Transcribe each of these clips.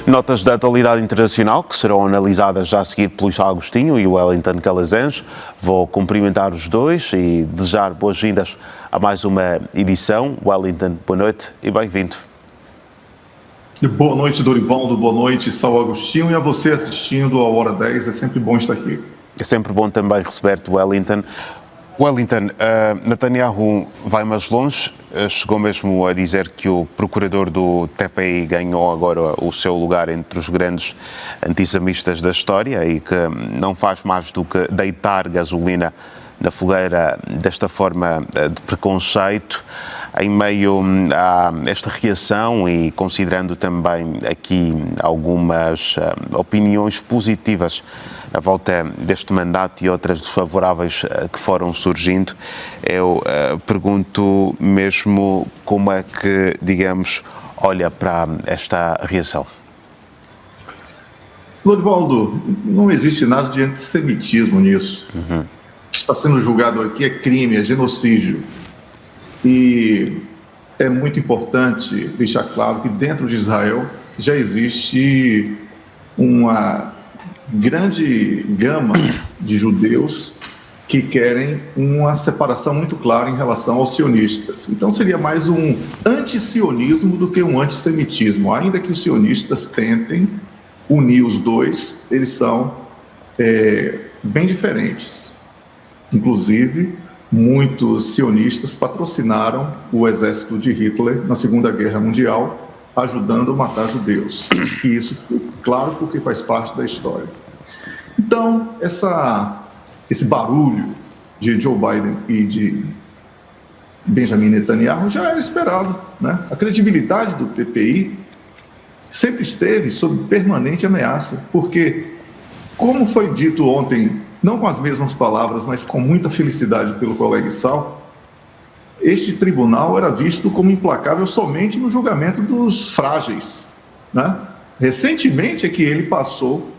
Notas da atualidade internacional que serão analisadas já a seguir pelo Luís Agostinho e o Wellington Calazans. Vou cumprimentar os dois e desejar boas-vindas a mais uma edição. Wellington, boa noite e bem-vindo. Boa noite, Dorivaldo, boa noite, Saulo Agostinho, e a você assistindo ao Hora 10, é sempre bom estar aqui. É sempre bom também receber-te, Wellington. Wellington, Netanyahu vai mais longe, chegou mesmo a dizer que o procurador do TPI ganhou agora o seu lugar entre os grandes antissemitas da história e que não faz mais do que deitar gasolina na fogueira desta forma de preconceito. Em meio a esta reação e considerando também aqui algumas opiniões positivas à volta deste mandato e outras desfavoráveis que foram surgindo, eu pergunto mesmo como é que, digamos, olha para esta reação. Dorivaldo, não existe nada de antissemitismo nisso. O que está sendo julgado aqui é crime, é genocídio. E é muito importante deixar claro que dentro de Israel já existe uma grande gama de judeus que querem uma separação muito clara em relação aos sionistas. Então seria mais um antisionismo do que um antissemitismo. Ainda que os sionistas tentem unir os dois, eles são bem diferentes. Inclusive, muitos sionistas patrocinaram o exército de Hitler na Segunda Guerra Mundial, ajudando a matar judeus. E isso ficou claro porque faz parte da história. Então, esse barulho de Joe Biden e de Benjamin Netanyahu já era esperado, né? A credibilidade do PPI sempre esteve sob permanente ameaça, porque, como foi dito ontem, não com as mesmas palavras, mas com muita felicidade pelo colega Sal, este tribunal era visto como implacável somente no julgamento dos frágeis, né? Recentemente é que ele passou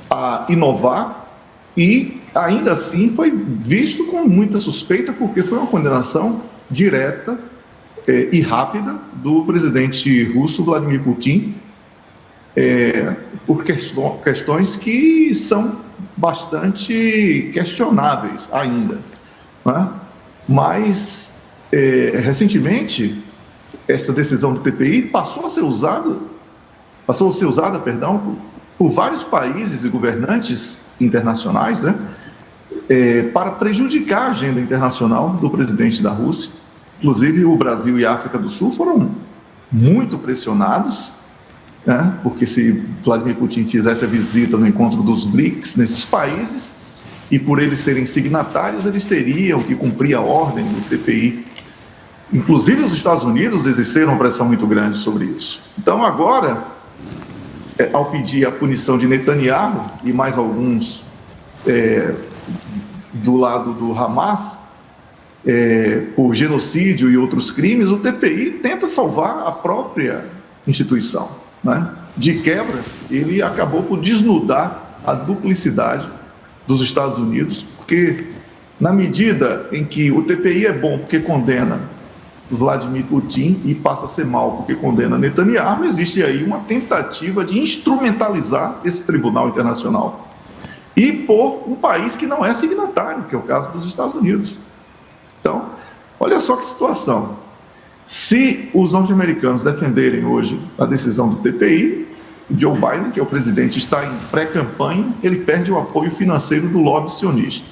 a inovar e, ainda assim, foi visto com muita suspeita, porque foi uma condenação direta e rápida do presidente russo, Vladimir Putin, por questões que são bastante questionáveis ainda, né? Mas, recentemente, essa decisão do TPI passou a ser usada, por vários países e governantes internacionais, né? Para prejudicar a agenda internacional do presidente da Rússia. Inclusive, o Brasil e a África do Sul foram muito pressionados, né? Porque se Vladimir Putin fizesse a visita no encontro dos BRICS nesses países, e por eles serem signatários, eles teriam que cumprir a ordem do TPI. Inclusive, os Estados Unidos exerceram uma pressão muito grande sobre isso. Então, agora, ao pedir a punição de Netanyahu e mais alguns do lado do Hamas, por genocídio e outros crimes, o TPI tenta salvar a própria instituição, né? De quebra, ele acabou por desnudar a duplicidade dos Estados Unidos, porque na medida em que o TPI é bom porque condena Vladimir Putin e passa a ser mal porque condena Netanyahu, existe aí uma tentativa de instrumentalizar esse tribunal internacional e por um país que não é signatário, que é o caso dos Estados Unidos. Então, olha só que situação. Se os norte-americanos defenderem hoje a decisão do TPI, Joe Biden, que é o presidente, está em pré-campanha, ele perde o apoio financeiro do lobby sionista.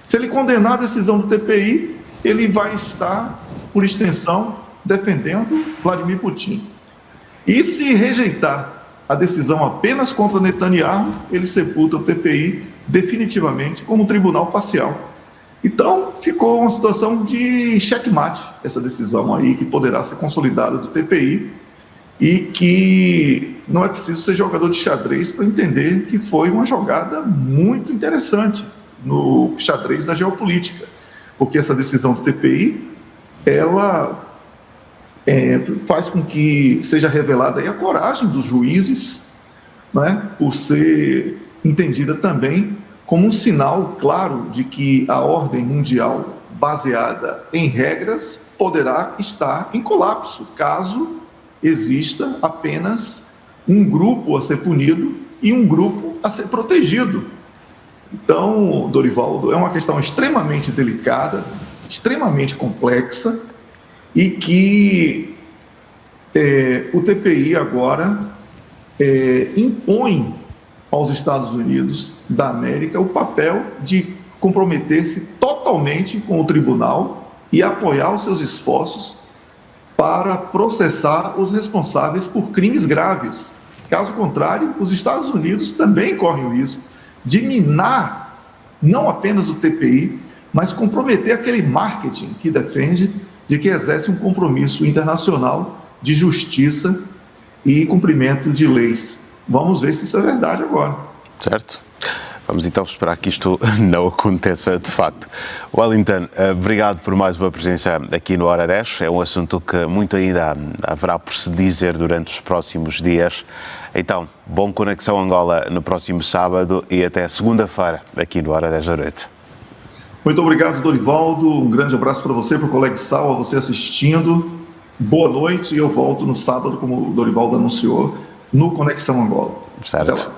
Se ele condenar a decisão do TPI, ele vai estar, por extensão, defendendo Vladimir Putin. E se rejeitar a decisão apenas contra Netanyahu, ele sepulta o TPI definitivamente como um tribunal parcial. Então, ficou uma situação de checkmate, essa decisão aí, que poderá ser consolidada do TPI, e que não é preciso ser jogador de xadrez para entender que foi uma jogada muito interessante no xadrez da geopolítica, porque essa decisão do TPI, ela faz com que seja revelada aí a coragem dos juízes, né, por ser entendida também como um sinal claro de que a ordem mundial baseada em regras poderá estar em colapso, caso exista apenas um grupo a ser punido e um grupo a ser protegido. Então, Dorivaldo, é uma questão extremamente delicada, extremamente complexa, e que o TPI agora impõe aos Estados Unidos da América o papel de comprometer-se totalmente com o tribunal e apoiar os seus esforços para processar os responsáveis por crimes graves. Caso contrário, os Estados Unidos também correm o risco de minar não apenas o TPI, mas comprometer aquele marketing que defende de que exerce um compromisso internacional de justiça e cumprimento de leis. Vamos ver se isso é verdade agora. Certo. Vamos então esperar que isto não aconteça de facto. Wellington, obrigado por mais uma presença aqui no Hora 10. É um assunto que muito ainda haverá por se dizer durante os próximos dias. Então, bom Conexão Angola no próximo sábado e até segunda-feira aqui no Hora 10 da noite. Muito obrigado, Dorivaldo. Um grande abraço para você, para o colega Sal, a você assistindo. Boa noite e eu volto no sábado, como o Dorivaldo anunciou, no Conexão Angola. Certo.